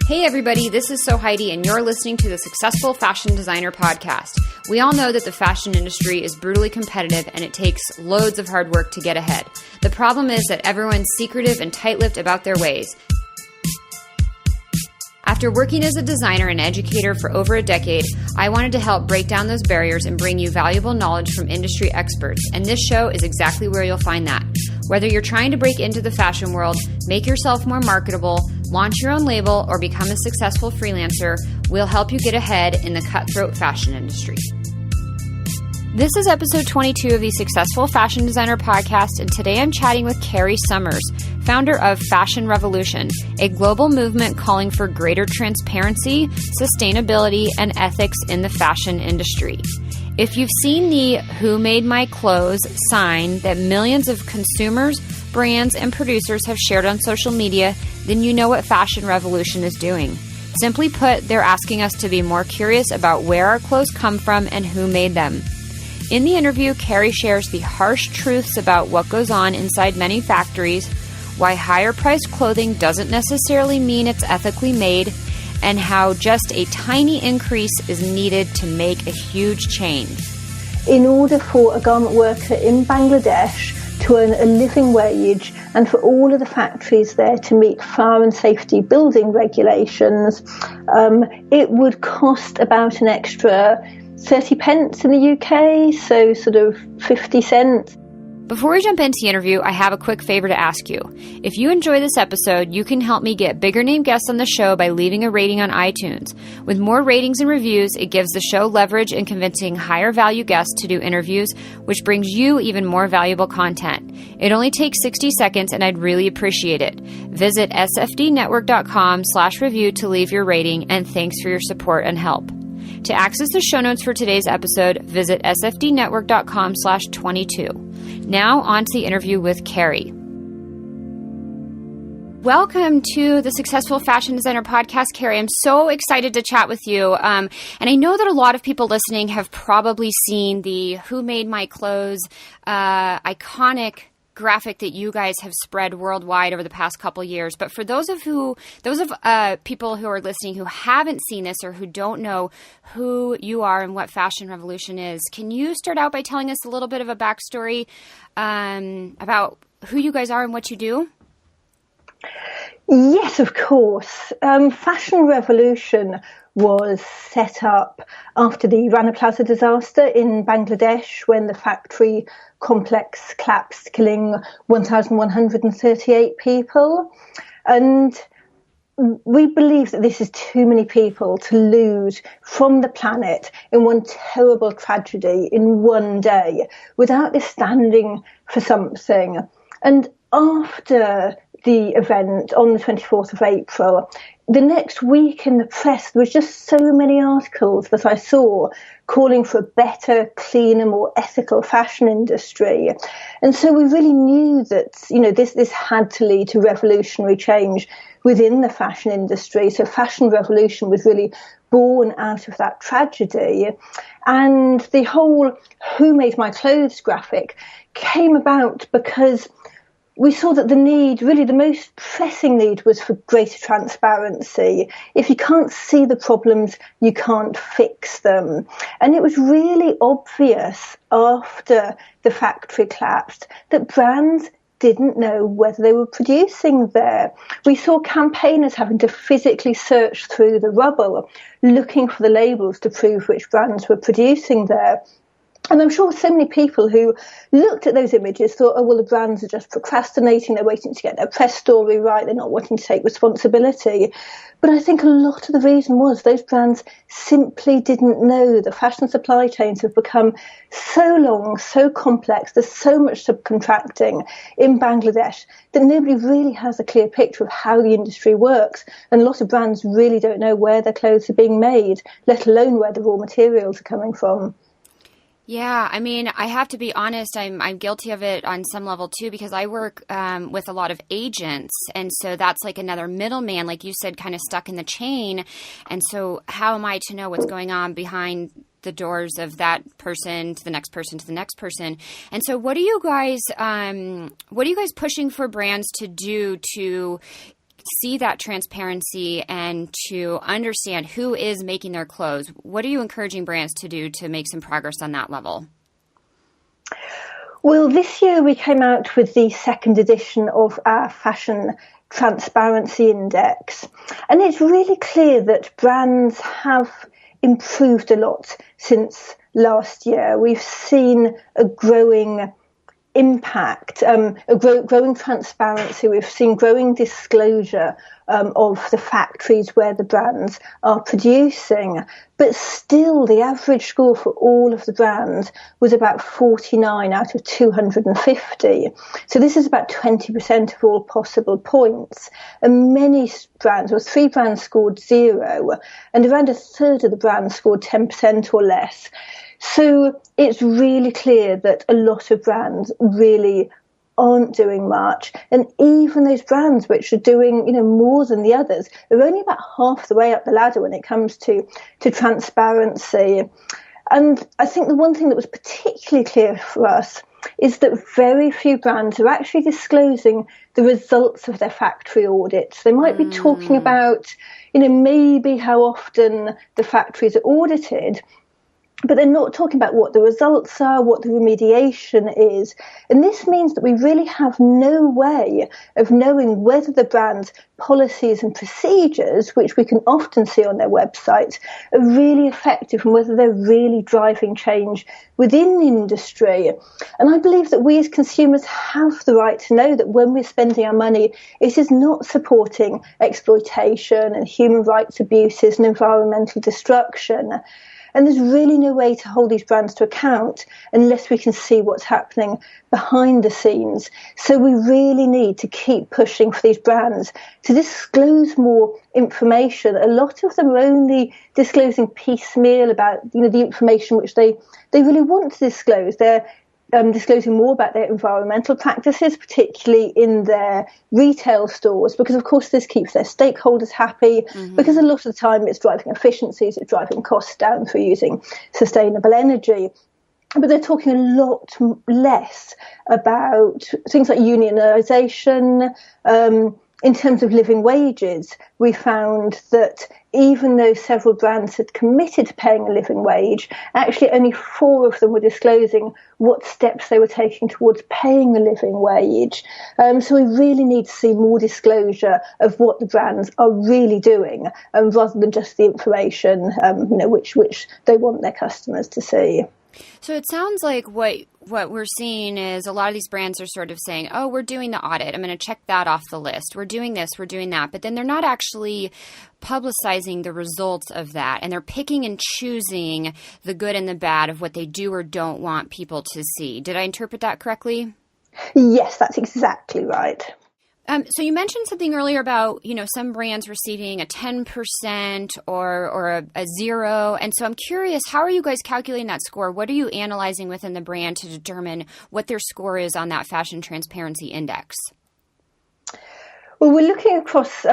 Hey everybody, this is Heidi, and you're listening to the Successful Fashion Designer Podcast. We all know that the fashion industry is brutally competitive and it takes loads of hard work to get ahead. The problem is that everyone's secretive and tight-lipped about their ways. After working as a designer and educator for over a decade, I wanted to help break down those barriers and bring you valuable knowledge from industry experts, and this show is exactly where you'll find that. Whether you're trying to break into the fashion world, make yourself more marketable, launch your own label, or become a successful freelancer, we'll help you get ahead in the cutthroat fashion industry. This is episode 22 of the Successful Fashion Designer Podcast, and today I'm chatting with Carrie Summers, founder of Fashion Revolution, a global movement calling for greater transparency, sustainability, and ethics in the fashion industry. If you've seen the Who Made My Clothes sign that millions of consumers, brands, and producers have shared on social media, then you know what Fashion Revolution is doing. Simply put, they're asking us to be more curious about where our clothes come from and who made them. In the interview, Carrie shares the harsh truths about what goes on inside many factories, why higher-priced clothing doesn't necessarily mean it's ethically made, and how just a tiny increase is needed to make a huge change. In order for a garment worker in Bangladesh to earn a living wage and for all of the factories there to meet fire and safety building regulations, it would cost about an extra 30 pence in the UK, so sort of 50 cents. Before we jump into the interview, I have a quick favor to ask you. If you enjoy this episode, you can help me get bigger name guests on the show by leaving a rating on iTunes. With more ratings and reviews, it gives the show leverage in convincing higher value guests to do interviews, which brings you even more valuable content. It only takes 60 seconds and I'd really appreciate it. Visit sfdnetwork.com/review to leave your rating, and thanks for your support and help. To access the show notes for today's episode, visit sfdnetwork.com/22. Now on to the interview with Carrie. Welcome to the Successful Fashion Designer Podcast, Carrie. I'm so excited to chat with you. And I know that a lot of people listening have probably seen the Who Made My Clothes iconic graphic that you guys have spread worldwide over the past couple years. But for those of people who are listening who haven't seen this or who don't know who you are and what Fashion Revolution is, can you start out by telling us a little bit of a backstory about who you guys are and what you do? Yes, of course. Fashion Revolution was set up after the Rana Plaza disaster in Bangladesh, when the factory complex collapsed, killing 1,138 people. And we believe that this is too many people to lose from the planet in one terrible tragedy in one day without this standing for something. And after the event on the 24th of April, the next week in the press, there was just so many articles that I saw calling for a better, cleaner, more ethical fashion industry. And so we really knew that, this had to lead to revolutionary change within the fashion industry. So Fashion Revolution was really born out of that tragedy. And the whole Who Made My Clothes graphic came about because we saw that the need, really the most pressing need, was for greater transparency. If you can't see the problems, you can't fix them. And it was really obvious after the factory collapsed that brands didn't know whether they were producing there. We saw campaigners having to physically search through the rubble, looking for the labels to prove which brands were producing there. And I'm sure so many people who looked at those images thought, oh, well, the brands are just procrastinating. They're waiting to get their press story right. They're not wanting to take responsibility. But I think a lot of the reason was those brands simply didn't know. The fashion supply chains have become so long, so complex. There's so much subcontracting in Bangladesh that nobody really has a clear picture of how the industry works. And a lot of brands really don't know where their clothes are being made, let alone where the raw materials are coming from. Yeah, I mean, I have to be honest, I'm guilty of it on some level too, because I work with a lot of agents. And so that's like another middleman, like you said, kind of stuck in the chain. And so how am I to know what's going on behind the doors of that person to the next person to the next person? And so what are you guys pushing for brands to do to see that transparency and to understand who is making their clothes, what are you encouraging brands to do to make some progress on that level? Well, this year we came out with the second edition of our Fashion Transparency Index, and it's really clear that brands have improved a lot since last year. We've seen a growing impact, growing transparency. We've seen growing disclosure of the factories where the brands are producing. But still, the average score for all of the brands was about 49 out of 250. So this is about 20% of all possible points. And many brands, or 3 brands, scored 0, and around a third of the brands scored 10% or less. So it's really clear that a lot of brands really aren't doing much. And even those brands which are doing, more than the others are only about half the way up the ladder when it comes to transparency. And I think the one thing that was particularly clear for us is that very few brands are actually disclosing the results of their factory audits. They might be talking about, maybe how often the factories are audited, but they're not talking about what the results are, what the remediation is. And this means that we really have no way of knowing whether the brand's policies and procedures, which we can often see on their websites, are really effective and whether they're really driving change within the industry. And I believe that we as consumers have the right to know that when we're spending our money, it is not supporting exploitation and human rights abuses and environmental destruction. And there's really no way to hold these brands to account unless we can see what's happening behind the scenes. So we really need to keep pushing for these brands to disclose more information. A lot of them are only disclosing piecemeal about, the information which they really want to disclose. They're disclosing more about their environmental practices, particularly in their retail stores, because of course this keeps their stakeholders happy, because a lot of the time it's driving efficiencies, it's driving costs down through using sustainable energy. But they're talking a lot less about things like unionisation. In terms of living wages, we found that even though several brands had committed to paying a living wage, actually only 4 of them were disclosing what steps they were taking towards paying a living wage. So we really need to see more disclosure of what the brands are really doing, rather than just the information, which they want their customers to see. So it sounds like what we're seeing is a lot of these brands are sort of saying, oh, we're doing the audit. I'm going to check that off the list. We're doing this, we're doing that. But then they're not actually publicizing the results of that. And they're picking and choosing the good and the bad of what they do or don't want people to see. Did I interpret that correctly? Yes, that's exactly right. So you mentioned something earlier about, some brands receiving a 10% or a 0. And so I'm curious, how are you guys calculating that score? What are you analyzing within the brand to determine what their score is on that Fashion Transparency Index? Well, we're looking across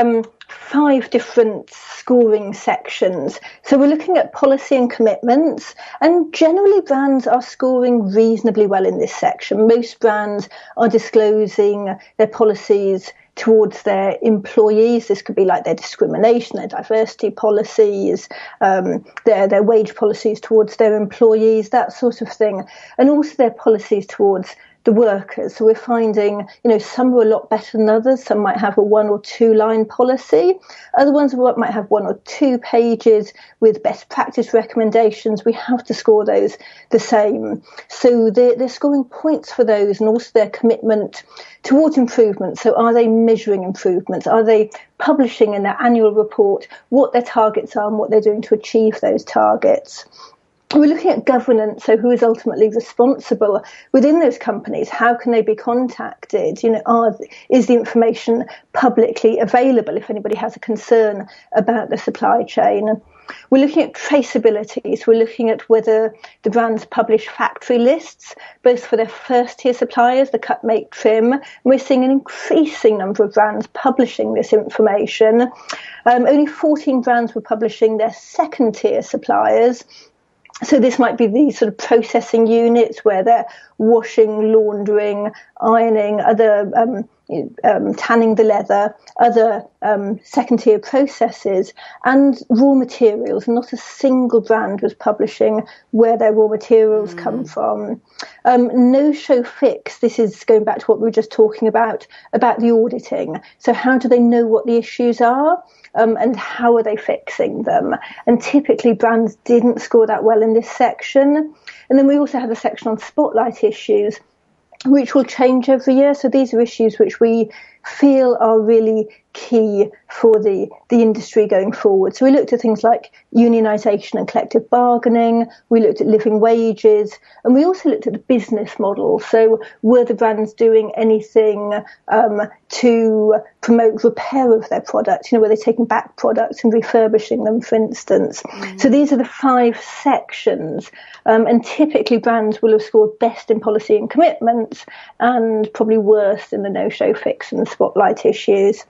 5 different scoring sections. So we're looking at policy and commitments, and generally brands are scoring reasonably well in this section. Most brands are disclosing their policies towards their employees. This could be like their discrimination, their diversity policies, their wage policies towards their employees, that sort of thing, and also their policies towards the workers. So we're finding, some are a lot better than others. Some might have a 1 or 2 line policy. Other ones might have 1 or 2 pages with best practice recommendations. We have to score those the same. So they're scoring points for those, and also their commitment towards improvement. So are they measuring improvements? Are they publishing in their annual report what their targets are and what they're doing to achieve those targets? We're looking at governance, so who is ultimately responsible within those companies? How can they be contacted? Is the information publicly available if anybody has a concern about the supply chain? We're looking at traceability, so we're looking at whether the brands publish factory lists, both for their first-tier suppliers, the cut, make, trim. And we're seeing an increasing number of brands publishing this information. Only 14 brands were publishing their second-tier suppliers. So this might be the sort of processing units where they're washing, laundering, ironing, other tanning the leather, other second-tier processes, and raw materials. Not a single brand was publishing where their raw materials come from. No-show fix, this is going back to what we were just talking about the auditing. So how do they know what the issues are? And how are they fixing them? And typically brands didn't score that well in this section. And then we also have a section on spotlight issues, which will change every year. So these are issues which we feel are really key for the industry going forward. So we looked at things like unionisation and collective bargaining, we looked at living wages, and we also looked at the business model. So were the brands doing anything to promote repair of their products? Were they taking back products and refurbishing them, for instance? So these are the 5 sections, and typically brands will have scored best in policy and commitments and probably worst in the no-show fix and the spotlight issues.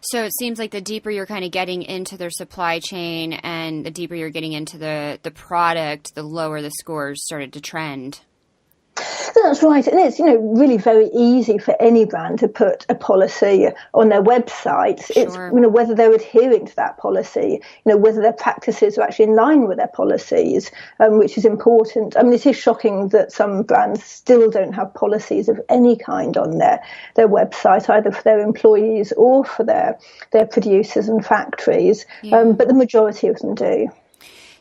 So it seems like the deeper you're kind of getting into their supply chain and the deeper you're getting into the product, the lower the scores started to trend. That's right. And it's, really very easy for any brand to put a policy on their website. Sure. It's, whether they're adhering to that policy, whether their practices are actually in line with their policies, which is important. I mean, it is shocking that some brands still don't have policies of any kind on their website, either for their employees or for their producers and factories. Yeah. But the majority of them do.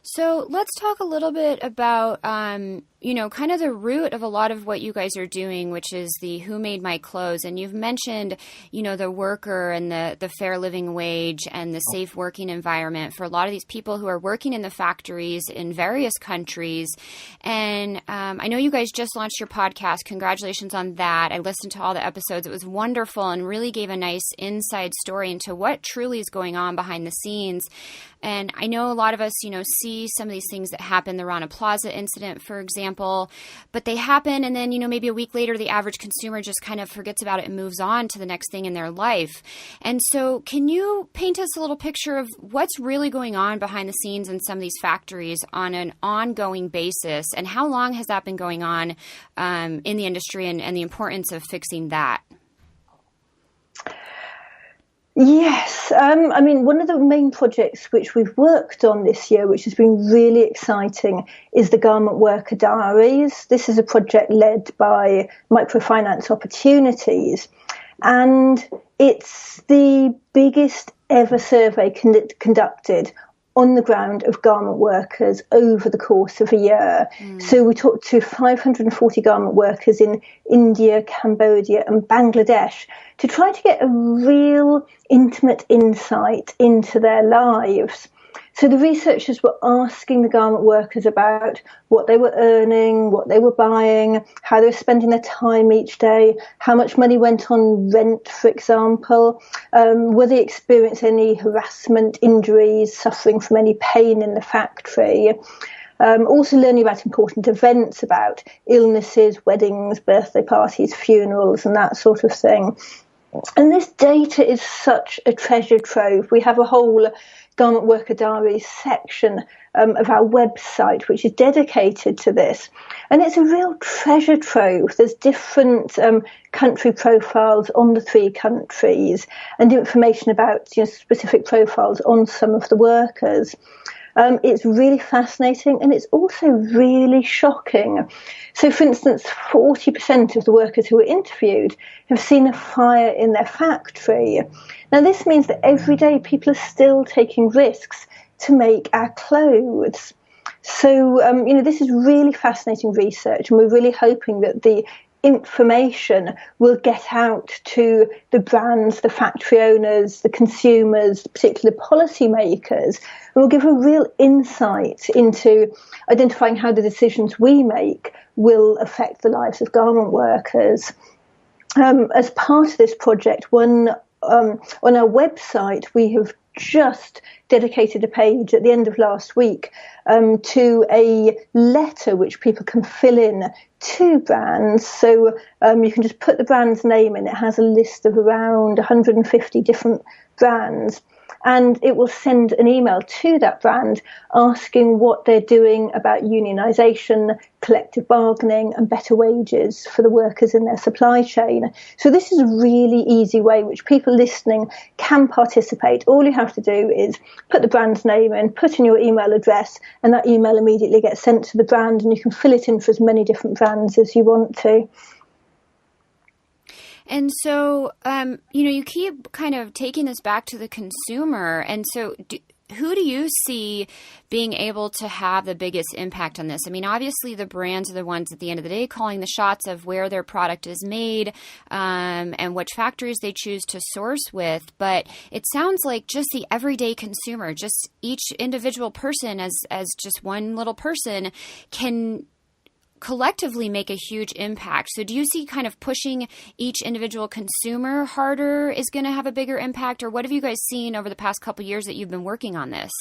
So let's talk a little bit about, kind of the root of a lot of what you guys are doing, which is the Who Made My Clothes. And you've mentioned, the worker and the fair living wage and the safe working environment for a lot of these people who are working in the factories in various countries. And I know you guys just launched your podcast. Congratulations on that. I listened to all the episodes. It was wonderful and really gave a nice inside story into what truly is going on behind the scenes. And I know a lot of us, see some of these things that happen, the Rana Plaza incident, for example, but they happen. And then, maybe a week later, the average consumer just kind of forgets about it and moves on to the next thing in their life. And so can you paint us a little picture of what's really going on behind the scenes in some of these factories on an ongoing basis? And how long has that been going on in the industry and the importance of fixing that? Yes. One of the main projects which we've worked on this year, which has been really exciting, is the Garment Worker Diaries. This is a project led by Microfinance Opportunities, and it's the biggest ever survey conducted on the ground of garment workers over the course of a year. So we talked to 540 garment workers in India, Cambodia and Bangladesh to try to get a real intimate insight into their lives. So the researchers were asking the garment workers about what they were earning, what they were buying, how they were spending their time each day, how much money went on rent, for example, whether they experienced any harassment, injuries, suffering from any pain in the factory. Also learning about important events, about illnesses, weddings, birthday parties, funerals, and that sort of thing. And this data is such a treasure trove. We have a whole Garment Worker Diaries section of our website, which is dedicated to this. And it's a real treasure trove. There's different country profiles on the 3 countries and information about specific profiles on some of the workers. It's really fascinating and it's also really shocking. So, for instance, 40% of the workers who were interviewed have seen a fire in their factory. Now, this means that every day people are still taking risks to make our clothes. So, this is really fascinating research, and we're really hoping that the information will get out to the brands, the factory owners, the consumers, particularly policymakers, and will give a real insight into identifying how the decisions we make will affect the lives of garment workers. As part of this project, on our website, we have just dedicated a page at the end of last week to a letter which people can fill in to brands. So you can just put the brand's name in. It has a list of around 150 different brands. and it will send an email to that brand asking what they're doing about unionisation, collective bargaining and better wages for the workers in their supply chain. So this is a really easy way which people listening can participate. All you have to do is put the brand's name in, put in your email address, and that email immediately gets sent to the brand, and you can fill it in for as many different brands as you want to. And so, you keep kind of taking this back to the consumer. And so who do you see being able to have the biggest impact on this? I mean, obviously the brands are the ones at the end of the day calling the shots of where their product is made, and which factories they choose to source with. But it sounds like just the everyday consumer, just each individual person as just one little person can collectively make a huge impact. So do you see kind of pushing each individual consumer harder is going to have a bigger impact? Or what have you guys seen over the past couple of years that you've been working on this?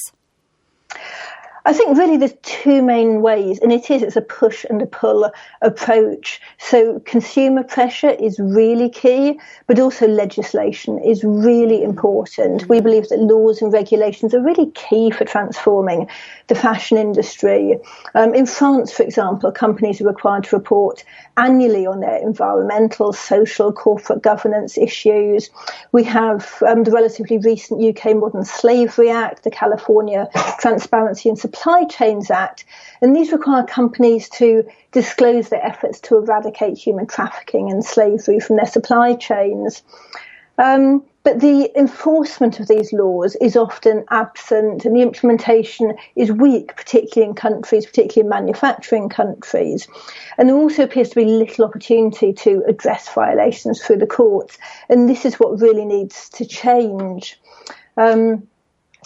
I think really there's two main ways, and it's a push and a pull approach. So consumer pressure is really key, but also legislation is really important. We believe that laws and regulations are really key for transforming the fashion industry. In France, for example, companies are required to report annually on their environmental, social, corporate governance issues. We have the relatively recent UK Modern Slavery Act, the California Transparency and Supply Chains Act, and these require companies to disclose their efforts to eradicate human trafficking and slavery from their supply chains. But the enforcement of these laws is often absent, and the implementation is weak, particularly in manufacturing countries. And there also appears to be little opportunity to address violations through the courts, and this is what really needs to change.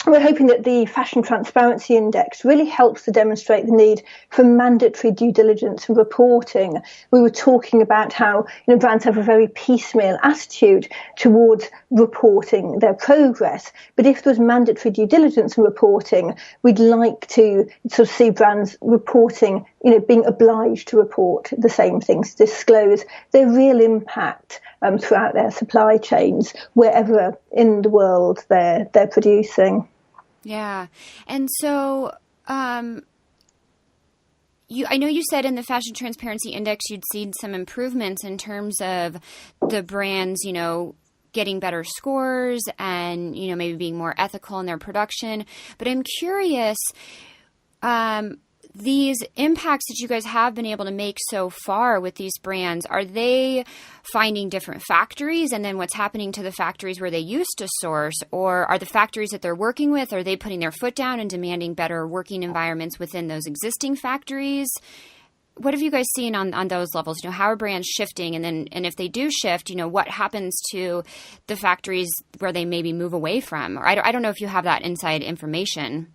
We're hoping that the Fashion Transparency Index really helps to demonstrate the need for mandatory due diligence and reporting. We were talking about how brands have a very piecemeal attitude towards reporting their progress. But if there was mandatory due diligence and reporting, we'd like to sort of see brands reporting, being obliged to report the same things, disclose their real impact throughout their supply chains, wherever in the world they're producing. Yeah. And so I know you said in the Fashion Transparency Index you'd seen some improvements in terms of the brands, getting better scores and, maybe being more ethical in their production. But I'm curious, these impacts that you guys have been able to make so far with these brands, are they finding different factories and then what's happening to the factories where they used to source? Or are the factories that they're working with, are they putting their foot down and demanding better working environments within those existing factories? What have you guys seen on those levels? How are brands shifting? And if they do shift, what happens to the factories where they maybe move away from? Or I don't know if you have that inside information.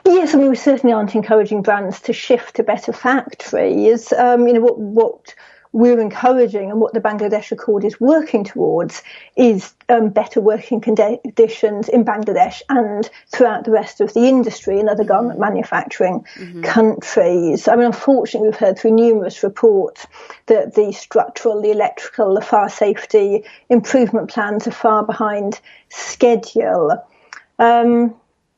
Yes, we certainly aren't encouraging brands to shift to better factories. What we're encouraging and what the Bangladesh Accord is working towards is better working conditions in Bangladesh and throughout the rest of the industry and other garment manufacturing countries. Unfortunately, we've heard through numerous reports that the structural, the electrical, the fire safety improvement plans are far behind schedule.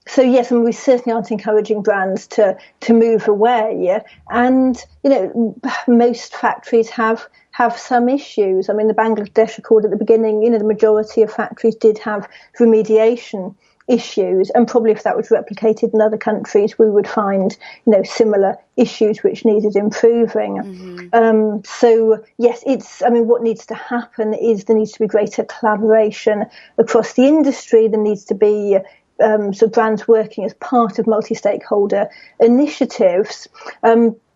So yes, we certainly aren't encouraging brands to move away. And, most factories have some issues. The Bangladesh Accord at the beginning, the majority of factories did have remediation issues. And probably if that was replicated in other countries, we would find, similar issues which needed improving. So yes, what needs to happen is there needs to be greater collaboration across the industry. There needs to be so brands working as part of multi-stakeholder initiatives,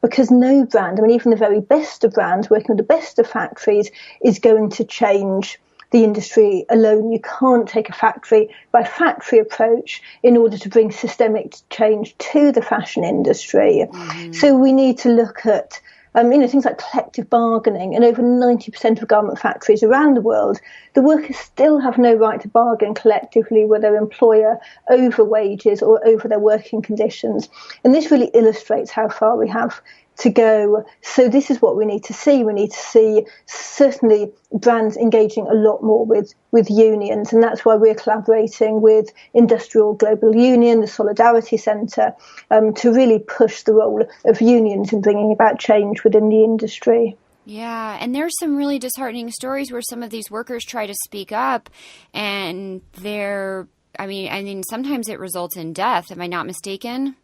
because no brand, even the very best of brands working with the best of factories is going to change the industry alone. You can't take a factory by factory approach in order to bring systemic change to the fashion industry. So we need to look at things like collective bargaining. And over 90% of garment factories around the world, the workers still have no right to bargain collectively with their employer over wages or over their working conditions. And this really illustrates how far we have to go, so this is what we need to see. We need to see certainly brands engaging a lot more with unions, and that's why we're collaborating with Industrial Global Union, the Solidarity Centre, to really push the role of unions in bringing about change within the industry. Yeah, and there's some really disheartening stories where some of these workers try to speak up, and I mean, sometimes it results in death. Am I not mistaken?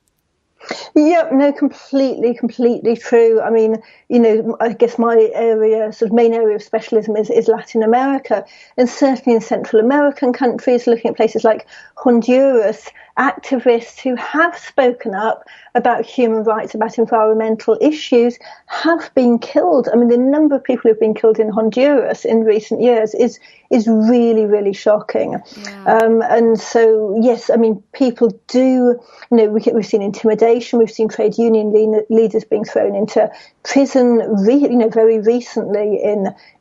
Yeah, no, completely true. I mean, I guess my area, sort of main area of specialism is Latin America, and certainly in Central American countries, looking at places like Honduras, activists who have spoken up about human rights, about environmental issues, have been killed. I mean, the number of people who've been killed in Honduras in recent years is really shocking. Yeah. And so, yes, I mean, people do, we've seen intimidation, we've seen trade union leaders being thrown into prison, very recently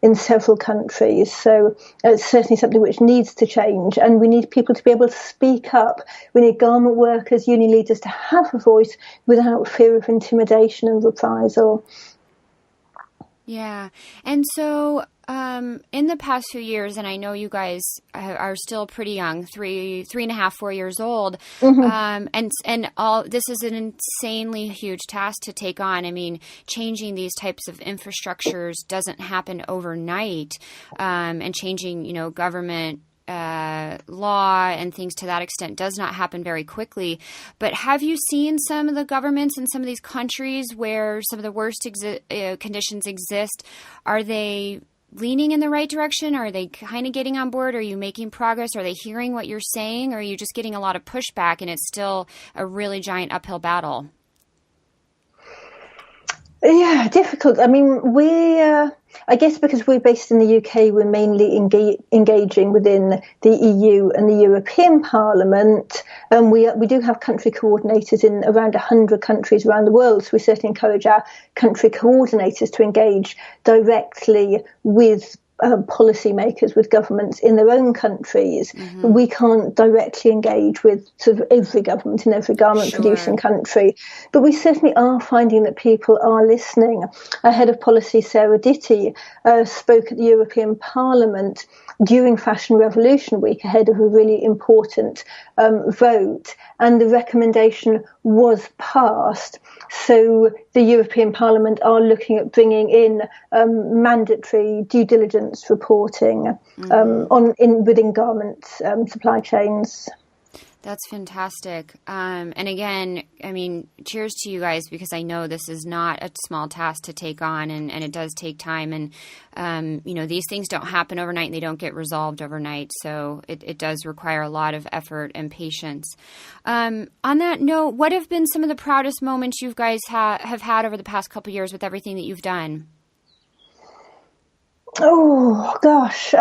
in several countries. So it's certainly something which needs to change, and we need people to be able to speak up. We need garment workers, union leaders to have a voice without fear of intimidation and reprisal. Yeah. And so in the past few years, and I know you guys are still pretty young, 3.5, 4 years old, and all this is an insanely huge task to take on. I mean, changing these types of infrastructures doesn't happen overnight, and changing, government law and things to that extent does not happen very quickly. But have you seen some of the governments in some of these countries where some of the worst conditions exist? Are they leaning in the right direction? Are they kind of getting on board? Are you making progress? Are they hearing what you're saying? Or are you just getting a lot of pushback and it's still a really giant uphill battle? Yeah, difficult. I mean, I guess because we're based in the UK, we're mainly engaging within the EU and the European Parliament. We do have country coordinators in around 100 countries around the world, so we certainly encourage our country coordinators to engage directly with policymakers, with governments in their own countries. Mm-hmm. We can't directly engage with sort of every government in every garment producing country, but we certainly are finding that people are listening. Our head of policy, Sarah Ditti, spoke at the European Parliament during Fashion Revolution Week ahead of a really important vote, and the recommendation was passed. So the European Parliament are looking at bringing in mandatory due diligence reporting within garment supply chains. That's fantastic. And again, I mean, cheers to you guys, because I know this is not a small task to take on, and it does take time. And, these things don't happen overnight and they don't get resolved overnight. So it does require a lot of effort and patience. On that note, what have been some of the proudest moments you guys have had over the past couple of years with everything that you've done? Oh, gosh.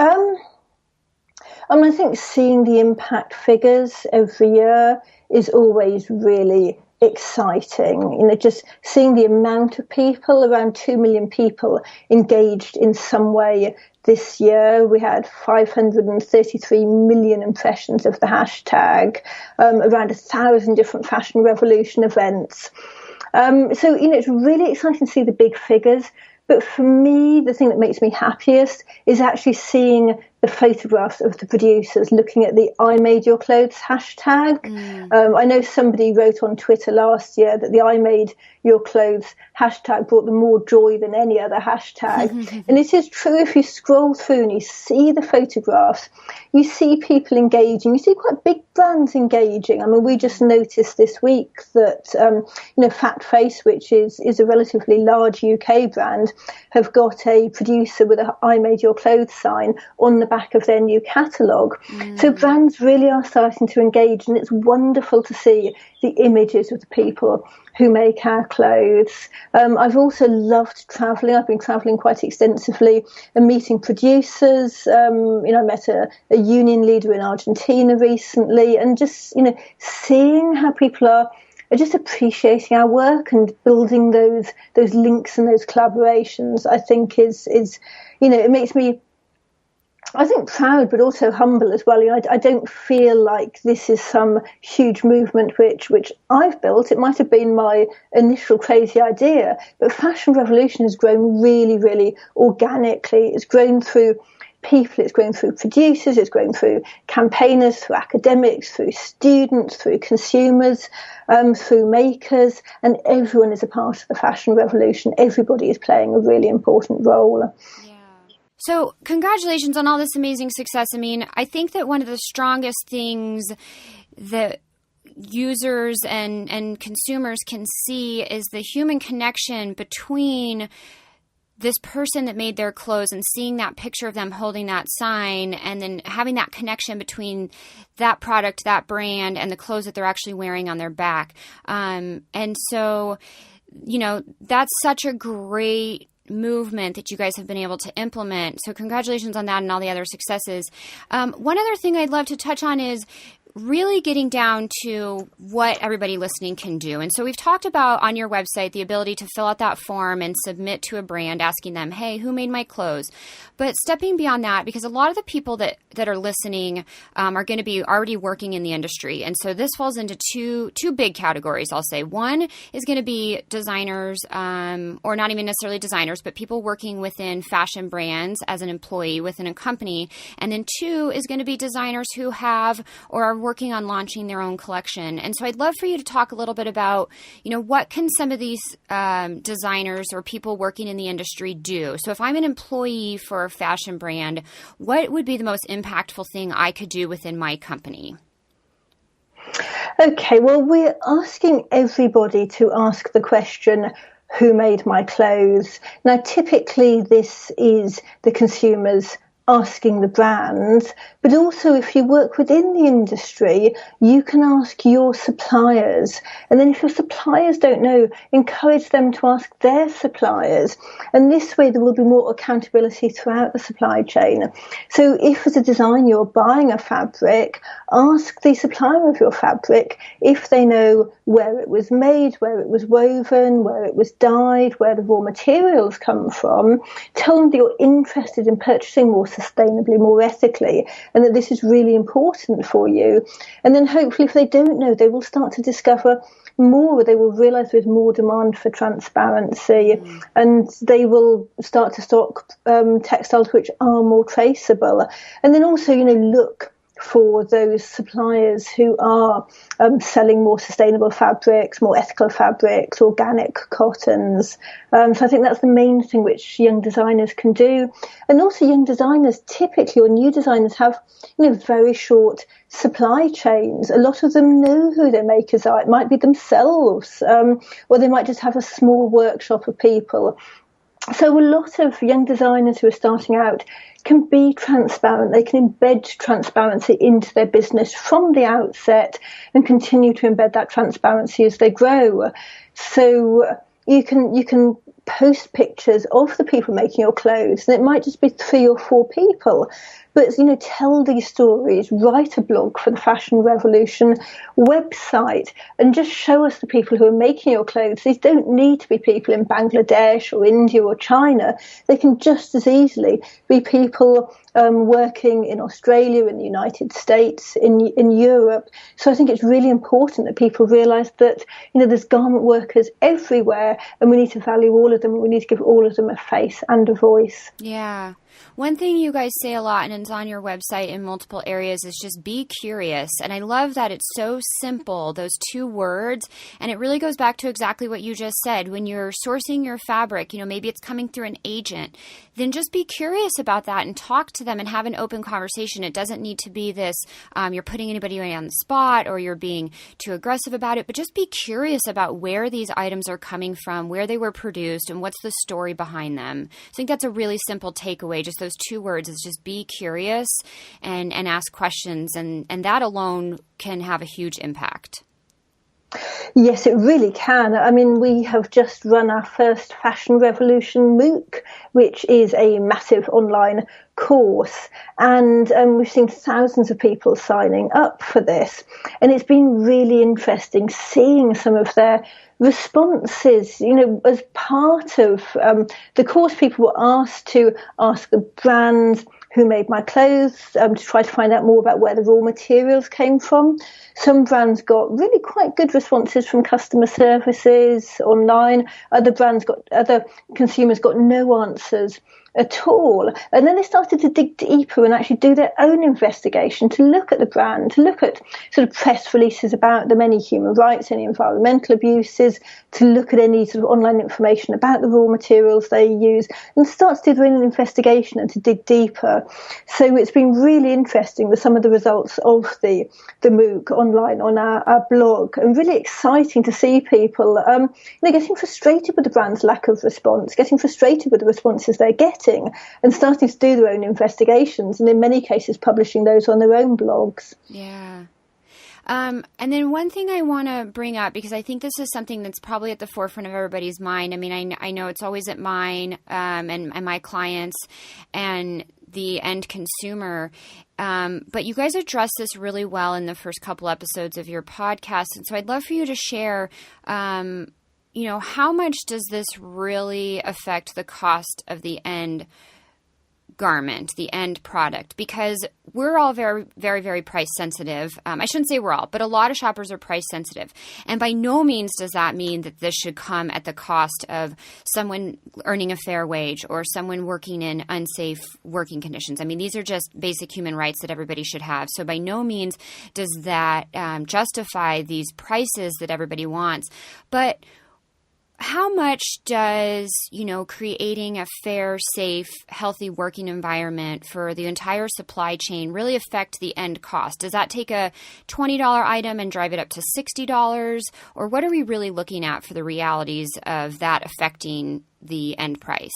I think seeing the impact figures every year is always really exciting. Just seeing the amount of people, around 2 million people engaged in some way this year. We had 533 million impressions of the hashtag, around 1,000 different Fashion Revolution events. So, it's really exciting to see the big figures. But for me, the thing that makes me happiest is actually seeing the photographs of the producers looking at the I Made Your Clothes hashtag. I know somebody wrote on Twitter last year that the I Made Your Clothes hashtag brought them more joy than any other hashtag. And it is true. If you scroll through and you see the photographs, you see people engaging, you see quite big brands engaging. I mean, we just noticed this week that, Fat Face, which is a relatively large UK brand, have got a producer with a I Made Your Clothes sign on the back of their new catalogue. So brands really are starting to engage, and it's wonderful to see the images of the people who make our clothes. I've also loved travelling. I've been travelling quite extensively and meeting producers. I met a union leader in Argentina recently, and just, seeing how people are just appreciating our work and building those links and those collaborations, I think is it makes me I think proud, but also humble as well. I don't feel like this is some huge movement which I've built. It might have been my initial crazy idea, but Fashion Revolution has grown really, really organically. It's grown through people, it's grown through producers, it's grown through campaigners, through academics, through students, through consumers, through makers, and everyone is a part of the Fashion Revolution. Everybody is playing a really important role. Yeah. So congratulations on all this amazing success. I mean, I think that one of the strongest things that users and consumers can see is the human connection between this person that made their clothes and seeing that picture of them holding that sign, and then having that connection between that product, that brand, and the clothes that they're actually wearing on their back. And so, that's such a great movement that you guys have been able to implement. So congratulations on that and all the other successes. One other thing I'd love to touch on is really getting down to what everybody listening can do. And so we've talked about on your website the ability to fill out that form and submit to a brand asking them, hey, who made my clothes? But stepping beyond that, because a lot of the people that are listening are going to be already working in the industry. And so this falls into two big categories, I'll say. One is going to be designers, or not even necessarily designers, but people working within fashion brands as an employee within a company. And then two is going to be designers who have or are working on launching their own collection. And so I'd love for you to talk a little bit about, what can some of these designers or people working in the industry do? So if I'm an employee for a fashion brand, what would be the most impactful thing I could do within my company? Okay, well, we're asking everybody to ask the question, who made my clothes? Now, typically this is the consumers asking the brands, but also if you work within the industry, you can ask your suppliers. And then if your suppliers don't know, encourage them to ask their suppliers. And this way there will be more accountability throughout the supply chain. So if as a designer you're buying a fabric, ask the supplier of your fabric if they know where it was made, where it was woven, where it was dyed, where the raw materials come from. Tell them that you're interested in purchasing more sustainably, more ethically, and that this is really important for you. And then hopefully if they don't know, they will start to discover more. They will realize there's more demand for transparency, and they will start to stock textiles which are more traceable. And then also, look for those suppliers who are selling more sustainable fabrics, more ethical fabrics, organic cottons. So I think that's the main thing which young designers can do. And also young designers typically, or new designers, have very short supply chains. A lot of them know who their makers are. It might be themselves, or they might just have a small workshop of people. So a lot of young designers who are starting out can be transparent. They can embed transparency into their business from the outset and continue to embed that transparency as they grow. So you can post pictures of the people making your clothes, and it might just be 3 or 4 people. But, tell these stories, write a blog for the Fashion Revolution website, and just show us the people who are making your clothes. These don't need to be people in Bangladesh or India or China. They can just as easily be people working in Australia, in the United States, in Europe. So I think it's really important that people realise that, there's garment workers everywhere, and we need to value all of them, and we need to give all of them a face and a voice. Yeah. One thing you guys say a lot, and it's on your website in multiple areas, is just be curious. And I love that it's so simple, those 2 words. And it really goes back to exactly what you just said. When you're sourcing your fabric, maybe it's coming through an agent, then just be curious about that and talk to them and have an open conversation. It doesn't need to be this, you're putting anybody on the spot or you're being too aggressive about it, but just be curious about where these items are coming from, where they were produced, and what's the story behind them. I think that's a really simple takeaway. Just those 2 words is just be curious and ask questions, and that alone can have a huge impact. Yes, it really can. I mean, we have just run our first Fashion Revolution MOOC, which is a massive online course, and we've seen thousands of people signing up for this, and it's been really interesting seeing some of their responses. As part of the course, people were asked to ask the brands who made my clothes, to try to find out more about where the raw materials came from. Some brands got really quite good responses from customer services online. Other consumers got no answers at all. And then they started to dig deeper and actually do their own investigation to look at the brand, to look at sort of press releases about them, any human rights, any environmental abuses, to look at any sort of online information about the raw materials they use, and start to do their own investigation and to dig deeper. So it's been really interesting with some of the results of the MOOC online on our blog, and really exciting to see people getting frustrated with the brand's lack of response, getting frustrated with the responses they're getting, and starting to do their own investigations, and in many cases publishing those on their own blogs. Yeah. And then one thing I want to bring up, because I think this is something that's probably at the forefront of everybody's mind. I mean, I know it's always at mine and my clients and the end consumer. But you guys address this really well in the first couple episodes of your podcast. And so I'd love for you to share, how much does this really affect the cost of the end garment, the end product? Because we're all very, very, very price sensitive. I shouldn't say we're all, but a lot of shoppers are price sensitive. And by no means does that mean that this should come at the cost of someone earning a fair wage or someone working in unsafe working conditions. I mean, these are just basic human rights that everybody should have. So by no means does that justify these prices that everybody wants. But how much does, creating a fair, safe, healthy working environment for the entire supply chain really affect the end cost? Does that take a $20 item and drive it up to $60? Or what are we really looking at for the realities of that affecting the end price?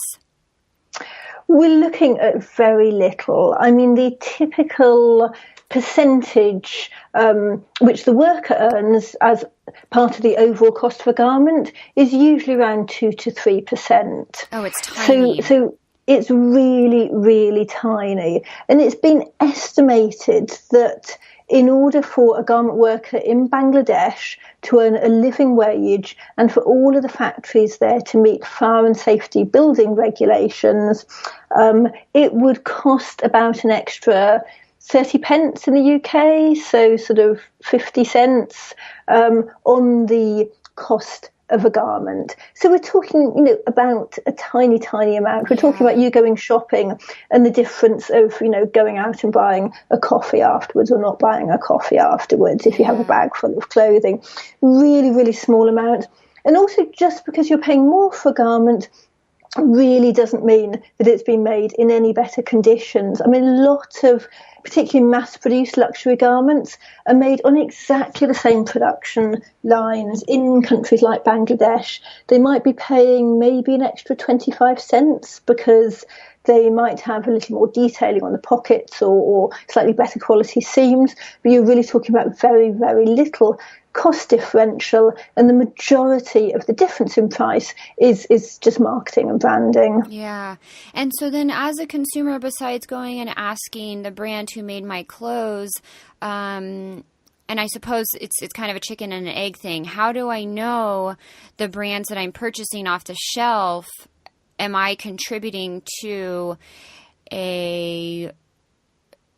We're looking at very little. I mean, the typical percentage which the worker earns as part of the overall cost of a garment is usually around 2 to 3%. Oh, it's tiny. So it's really, really tiny. And it's been estimated that in order for a garment worker in Bangladesh to earn a living wage and for all of the factories there to meet fire and safety building regulations, it would cost about an extra 30 pence in the UK, so sort of 50 cents on the cost of a garment. So we're talking, about a tiny, tiny amount. We're talking about you going shopping and the difference of, going out and buying a coffee afterwards or not buying a coffee afterwards if you have a bag full of clothing. Really, really small amount. And also, just because you're paying more for a garment really doesn't mean that it's been made in any better conditions. I mean, a lot of particularly mass-produced luxury garments are made on exactly the same production lines in countries like Bangladesh. They might be paying maybe an extra 25 cents because they might have a little more detailing on the pockets or slightly better quality seams, but you're really talking about very, very little cost differential, and the majority of the difference in price is just marketing and branding. Yeah. And so then as a consumer, besides going and asking the brand who made my clothes, and I suppose it's kind of a chicken and an egg thing, how do I know the brands that I'm purchasing off the shelf, am I contributing to a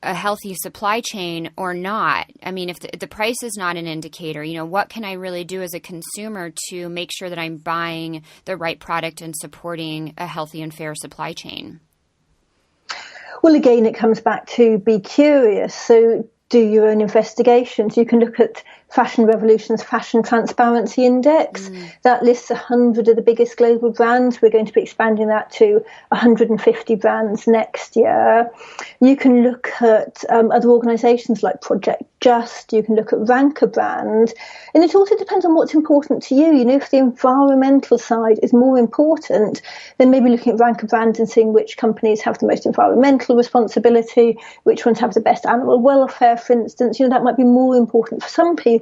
healthy supply chain or not? I mean, if the price is not an indicator, what can I really do as a consumer to make sure that I'm buying the right product and supporting a healthy and fair supply chain? Well, again, it comes back to be curious. So do your own investigations. You can look at Fashion Revolution's Fashion Transparency Index. That lists 100 of the biggest global brands. We're going to be expanding that to 150 brands next year. You can look at other organisations like Project Just. You can look at Rank a Brand. And it also depends on what's important to you. If the environmental side is more important, then maybe looking at Rank a Brand and seeing which companies have the most environmental responsibility, which ones have the best animal welfare, for instance. That might be more important for some people,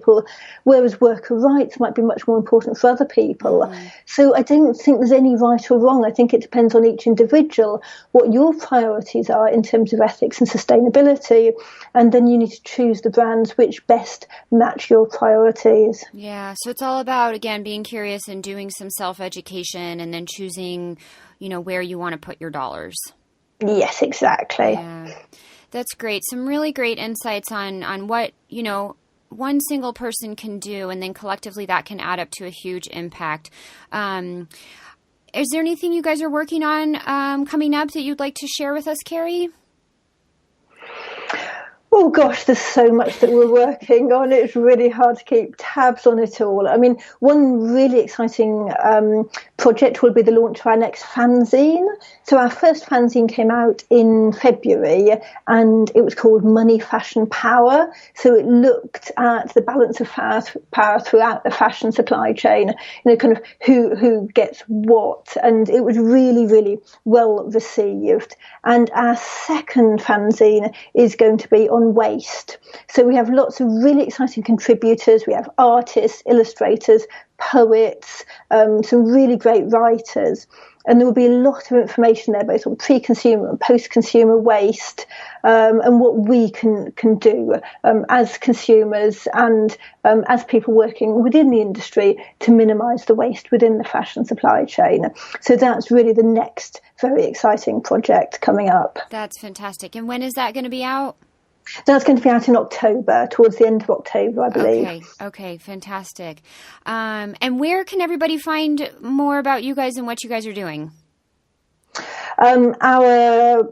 whereas worker rights might be much more important for other people. So I don't think there's any right or wrong. I think it depends on each individual, what your priorities are in terms of ethics and sustainability, and then you need to choose the brands which best match your priorities. Yeah, so it's all about, again, being curious and doing some self-education and then choosing, where you want to put your dollars. Yes, exactly. Yeah, that's great. Some really great insights on what, one single person can do, and then collectively that can add up to a huge impact. Is there anything you guys are working on coming up that you'd like to share with us, Carrie? Oh gosh, there's so much that we're working on. It's really hard to keep tabs on it all. I mean, one really exciting project will be the launch of our next fanzine. So our first fanzine came out in February, and it was called Money, Fashion, Power. So it looked at the balance of power throughout the fashion supply chain, kind of who gets what. And it was really, really well received. And our second fanzine is going to be on waste. So we have lots of really exciting contributors. We have artists, illustrators, poets, some really great writers. And there will be a lot of information there, both on pre-consumer and post-consumer waste, and what we can do as consumers and as people working within the industry to minimise the waste within the fashion supply chain. So that's really the next very exciting project coming up. That's fantastic. And when is that going to be out? That's going to be out in October, towards the end of October, I believe. Okay, fantastic. And where can everybody find more about you guys and what you guys are doing? Our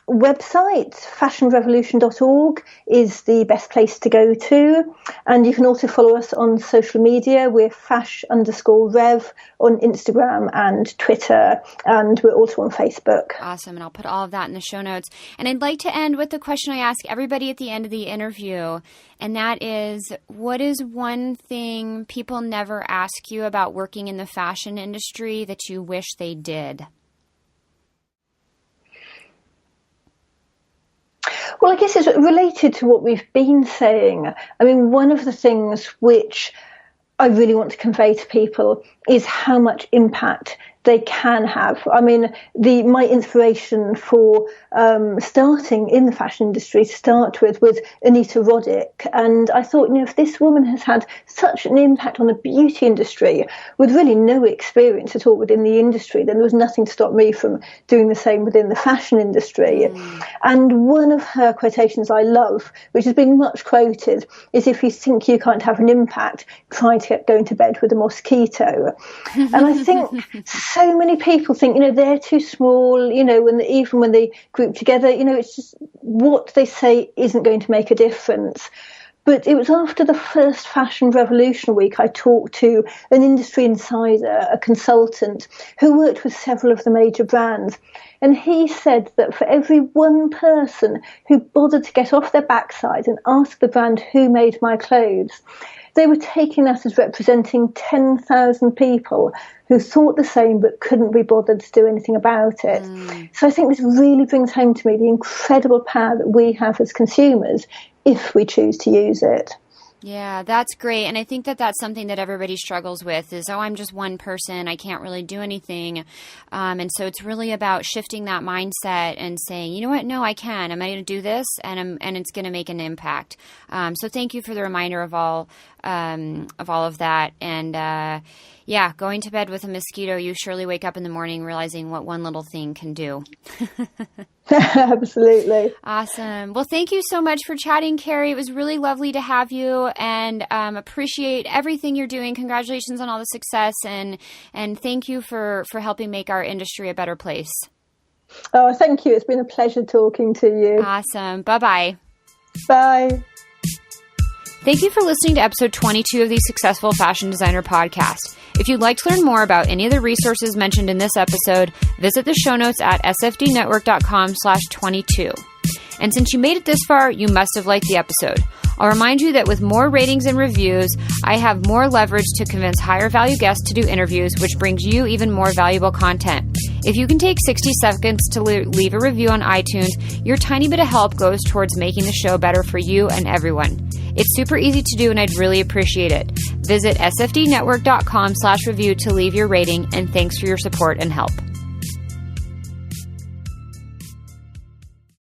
website, fashionrevolution.org, is the best place to go to. And you can also follow us on social media. We're fash_rev on Instagram and Twitter, and we're also on Facebook. Awesome. And I'll put all of that in the show notes. And I'd like to end with the question I ask everybody at the end of the interview, and that is, what is one thing people never ask you about working in the fashion industry that you wish they did? Well, I guess it's related to what we've been saying. I mean, one of the things which I really want to convey to people is how much impact they can have. I mean, my inspiration for starting in the fashion industry to start with was Anita Roddick. And I thought, if this woman has had such an impact on the beauty industry with really no experience at all within the industry, then there was nothing to stop me from doing the same within the fashion industry. And one of her quotations I love, which has been much quoted, is, if you think you can't have an impact, try to get going to bed with a mosquito. And I think so many people think, they're too small, even when they group together, it's just what they say isn't going to make a difference. But it was after the first Fashion Revolution week I talked to an industry insider, a consultant, who worked with several of the major brands. And he said that for every one person who bothered to get off their backside and ask the brand who made my clothes, they were taking that as representing 10,000 people who thought the same but couldn't be bothered to do anything about it. So I think this really brings home to me the incredible power that we have as consumers if we choose to use it. Yeah, that's great. And I think that that's something that everybody struggles with is, I'm just one person. I can't really do anything. And so it's really about shifting that mindset and saying, you know what? No, I can. I'm going to do this, and it's going to make an impact. So thank you for the reminder of all of that. And going to bed with a mosquito, you surely wake up in the morning realizing what one little thing can do. Absolutely. Awesome. Well, thank you so much for chatting, Carrie. It was really lovely to have you, and appreciate everything you're doing. Congratulations on all the success, and thank you for helping make our industry a better place. Oh, thank you. It's been a pleasure talking to you. Awesome. Bye-bye. Bye. Thank you for listening to episode 22 of the Successful Fashion Designer podcast. If you'd like to learn more about any of the resources mentioned in this episode, visit the show notes at sfdnetwork.com/22. And since you made it this far, you must have liked the episode. I'll remind you that with more ratings and reviews, I have more leverage to convince higher value guests to do interviews, which brings you even more valuable content. If you can take 60 seconds to leave a review on iTunes, your tiny bit of help goes towards making the show better for you and everyone. It's super easy to do, and I'd really appreciate it. Visit sfdnetwork.com/review to leave your rating, and thanks for your support and help.